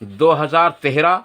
2013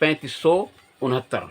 3569।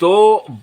2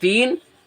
3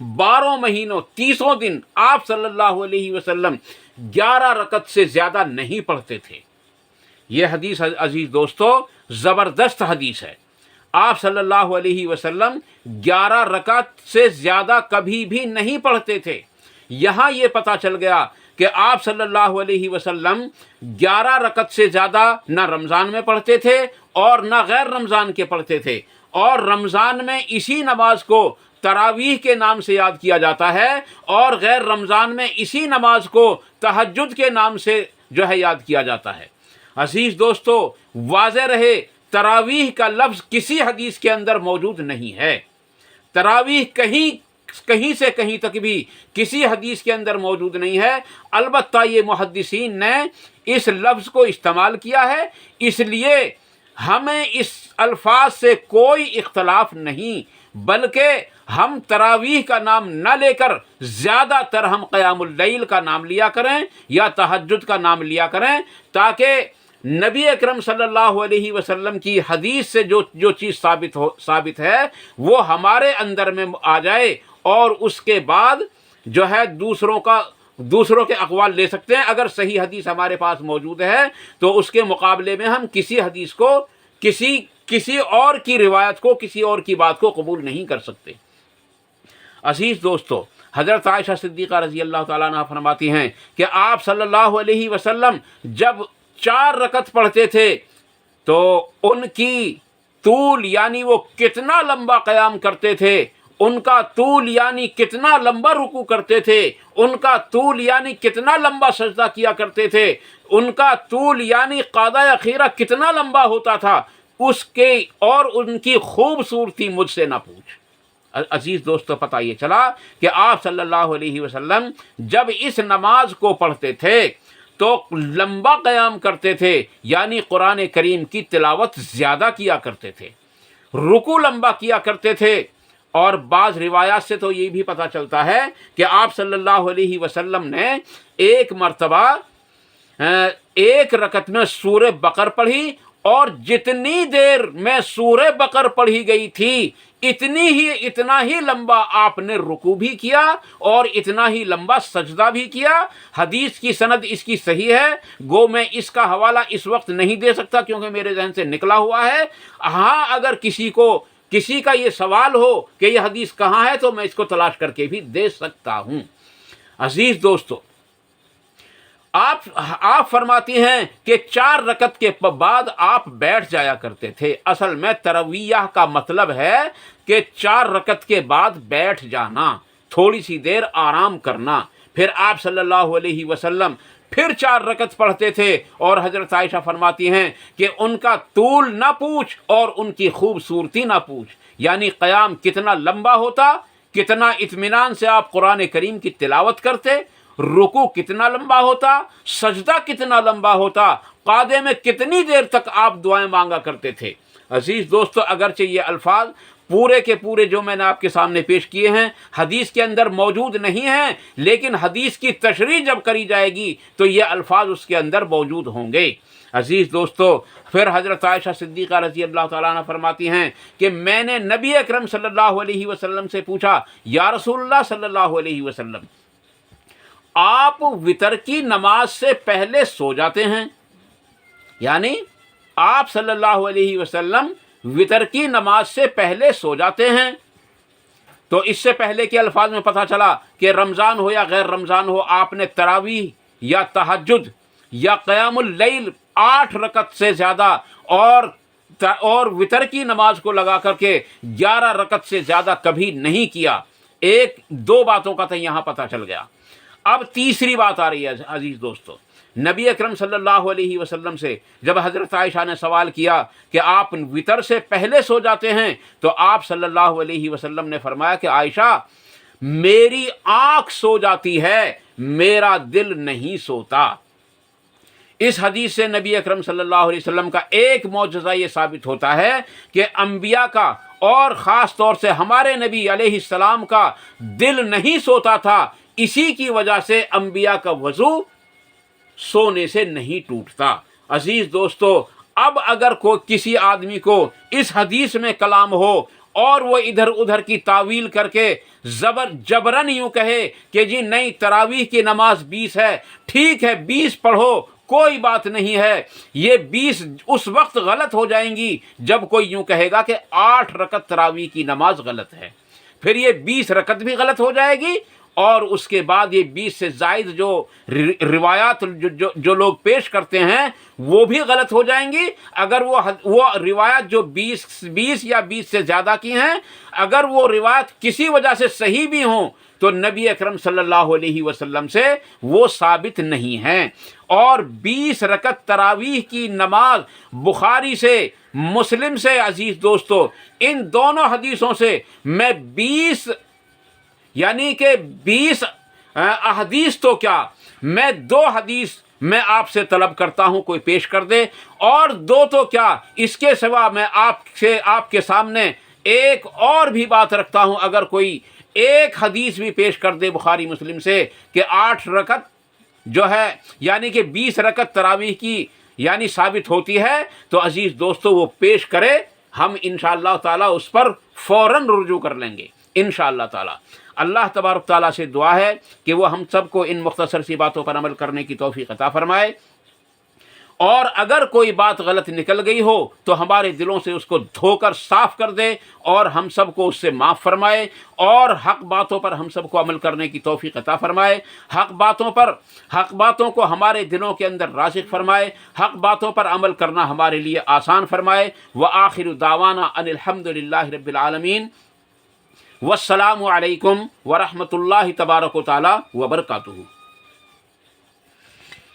12 مہینوں 30 دن آپ صلی اللہ علیہ وسلم 11 رکعت سے زیادہ نہیں پڑھتے تھے۔ یہ حدیث عزیز دوستو زبردست حدیث ہے۔ آپ صلی اللہ علیہ وسلم 11 رکعت سے زیادہ کبھی بھی نہیں پڑھتے تھے۔ یہاں یہ پتہ چل گیا کہ آپ صلی اللہ علیہ وسلم 11 رکعت سے زیادہ نہ رمضان میں پڑھتے تھے اور نہ غیر رمضان کے پڑھتے تھے، اور رمضان میں اسی نماز کو تراویح کے نام سے یاد کیا جاتا ہے، اور غیر رمضان میں اسی نماز کو تہجد کے نام سے جو ہے یاد کیا جاتا ہے۔ عزیز دوستو واضح رہے، تراویح کا لفظ کسی حدیث کے اندر موجود نہیں ہے۔ تراویح کہیں سے کہیں تک بھی کسی حدیث کے اندر موجود نہیں ہے۔ البتہ یہ محدثین نے اس لفظ کو استعمال کیا ہے، اس لیے ہمیں اس الفاظ سے کوئی اختلاف نہیں، بلکہ ہم تراویح کا نام نہ لے کر زیادہ تر ہم قیام اللیل کا نام لیا کریں یا تہجد کا نام لیا کریں، تاکہ نبی اکرم صلی اللہ علیہ وسلم کی حدیث سے جو چیز ثابت ہے وہ ہمارے اندر میں آ جائے، اور اس کے بعد جو ہے دوسروں کے اقوال لے سکتے ہیں۔ اگر صحیح حدیث ہمارے پاس موجود ہے تو اس کے مقابلے میں ہم کسی حدیث کو کسی اور کی روایت کو، کسی اور کی بات کو قبول نہیں کر سکتے۔ عزیز دوستو حضرت عائشہ صدیقہ رضی اللہ تعالیٰ عنہ فرماتی ہیں کہ آپ صلی اللہ علیہ وسلم جب 4 رکعت پڑھتے تھے تو ان کی طول یعنی وہ کتنا لمبا قیام کرتے تھے، ان کا طول یعنی کتنا لمبا رکوع کرتے تھے، ان کا طول یعنی کتنا لمبا سجدہ کیا کرتے تھے، ان کا طول یعنی قعدہ اخیرہ کتنا لمبا ہوتا تھا، اس کے اور ان کی خوبصورتی مجھ سے نہ پوچھ۔ عزیز دوستو پتہ یہ چلا کہ آپ صلی اللہ علیہ وسلم جب اس نماز کو پڑھتے تھے تو لمبا قیام کرتے تھے، یعنی قرآن کریم کی تلاوت زیادہ کیا کرتے تھے، رکوع لمبا کیا کرتے تھے، اور بعض روایات سے تو یہ بھی پتہ چلتا ہے کہ آپ صلی اللہ علیہ وسلم نے ایک مرتبہ 1 رکعت میں سورہ بقر پڑھی، اور جتنی دیر میں سورہ بقر پڑھی گئی تھی اتنا ہی لمبا آپ نے رکوع بھی کیا اور اتنا ہی لمبا سجدہ بھی کیا۔ حدیث کی سند اس کی صحیح ہے، گو میں اس کا حوالہ اس وقت نہیں دے سکتا کیونکہ میرے ذہن سے نکلا ہوا ہے۔ ہاں اگر کسی کا یہ سوال ہو کہ یہ حدیث کہاں ہے تو میں اس کو تلاش کر کے بھی دے سکتا ہوں۔ عزیز دوستو آپ فرماتی ہیں کہ 4 رکعت کے بعد آپ بیٹھ جایا کرتے تھے۔ اصل میں ترویہ کا مطلب ہے کہ 4 رکعت کے بعد بیٹھ جانا، تھوڑی سی دیر آرام کرنا۔ پھر آپ صلی اللہ علیہ وسلم پھر 4 رکعت پڑھتے تھے، اور حضرت عائشہ فرماتی ہیں کہ ان کا طول نہ پوچھ اور ان کی خوبصورتی نہ پوچھ، یعنی قیام کتنا لمبا ہوتا، کتنا اطمینان سے آپ قرآن کریم کی تلاوت کرتے، رکوع کتنا لمبا ہوتا، سجدہ کتنا لمبا ہوتا، قعدے میں کتنی دیر تک آپ دعائیں مانگا کرتے تھے۔ عزیز دوستو اگرچہ یہ الفاظ پورے کے پورے جو میں نے آپ کے سامنے پیش کیے ہیں حدیث کے اندر موجود نہیں ہیں، لیکن حدیث کی تشریح جب کری جائے گی تو یہ الفاظ اس کے اندر موجود ہوں گے۔ عزیز دوستو پھر حضرت عائشہ صدیقہ رضی اللہ تعالیٰ عنہ فرماتی ہیں کہ میں نے نبی اکرم صلی اللہ علیہ وسلم سے پوچھا، یا رسول اللہ صلی اللہ علیہ وسلم آپ وتر کی نماز سے پہلے سو جاتے ہیں؟ یعنی آپ صلی اللہ علیہ وسلم وتر کی نماز سے پہلے سو جاتے ہیں؟ تو اس سے پہلے کے الفاظ میں پتہ چلا کہ رمضان ہو یا غیر رمضان ہو، آپ نے تراویح یا تہجد یا قیام اللیل 8 رکعت سے زیادہ اور وتر کی نماز کو لگا کر کے 11 رکعت سے زیادہ کبھی نہیں کیا۔ 2 باتوں کا تو یہاں پتہ چل گیا۔ اب تیسری بات آ رہی ہے عزیز دوستو، نبی اکرم صلی اللہ علیہ وسلم سے جب حضرت عائشہ نے سوال کیا کہ آپ وتر سے پہلے سو جاتے ہیں، تو آپ صلی اللہ علیہ وسلم نے فرمایا کہ عائشہ میری آنکھ سو جاتی ہے، میرا دل نہیں سوتا۔ اس حدیث سے نبی اکرم صلی اللہ علیہ وسلم کا ایک معجزہ یہ ثابت ہوتا ہے کہ انبیاء کا اور خاص طور سے ہمارے نبی علیہ السلام کا دل نہیں سوتا تھا، اسی کی وجہ سے انبیاء کا وضو سونے سے نہیں ٹوٹتا۔ عزیز دوستو اب اگر کسی آدمی کو اس حدیث میں کلام ہو اور وہ ادھر ادھر کی تعویل کر کے جبرن یوں کہے کہ جی نہیں تراویح کی نماز 20 ہے، ٹھیک ہے 20 پڑھو، کوئی بات نہیں ہے، یہ 20 اس وقت غلط ہو جائیں گی جب کوئی یوں کہے گا کہ 8 رکعت تراویح کی نماز غلط ہے، پھر یہ 20 رکعت بھی غلط ہو جائے گی، اور اس کے بعد یہ 20 سے زائد جو روایات جو لوگ پیش کرتے ہیں وہ بھی غلط ہو جائیں گی۔ اگر وہ روایات جو 20 یا 20 سے زیادہ کی ہیں، اگر وہ روایت کسی وجہ سے صحیح بھی ہوں تو نبی اکرم صلی اللہ علیہ وسلم سے وہ ثابت نہیں ہیں۔ اور 20 رکعت تراویح کی نماز بخاری سے، مسلم سے، عزیز دوستو، ان دونوں حدیثوں سے میں 20 یعنی کہ 20 احادیث تو کیا، میں 2 حدیث میں آپ سے طلب کرتا ہوں کوئی پیش کر دے، اور 2 تو کیا اس کے سوا میں آپ کے سامنے ایک اور بھی بات رکھتا ہوں، اگر کوئی ایک حدیث بھی پیش کر دے بخاری مسلم سے کہ 8 رکعت جو ہے یعنی کہ 20 رکعت تراویح کی یعنی ثابت ہوتی ہے، تو عزیز دوستو وہ پیش کرے، ہم انشاءاللہ تعالی اس پر فوراً رجوع کر لیں گے انشاءاللہ تعالی۔ اللہ تبارک تعالیٰ سے دعا ہے کہ وہ ہم سب کو ان مختصر سی باتوں پر عمل کرنے کی توفیق عطا فرمائے، اور اگر کوئی بات غلط نکل گئی ہو تو ہمارے دلوں سے اس کو دھو کر صاف کر دے، اور ہم سب کو اس سے معاف فرمائے، اور حق باتوں پر ہم سب کو عمل کرنے کی توفیق عطا فرمائے، حق باتوں کو ہمارے دلوں کے اندر راسخ فرمائے، حق باتوں پر عمل کرنا ہمارے لیے آسان فرمائے۔ وآخر دعوانا ان الحمد للہ رب العالمین، والسلام علیکم ورحمۃ اللہ تبارک و تعالی وبرکاتہ۔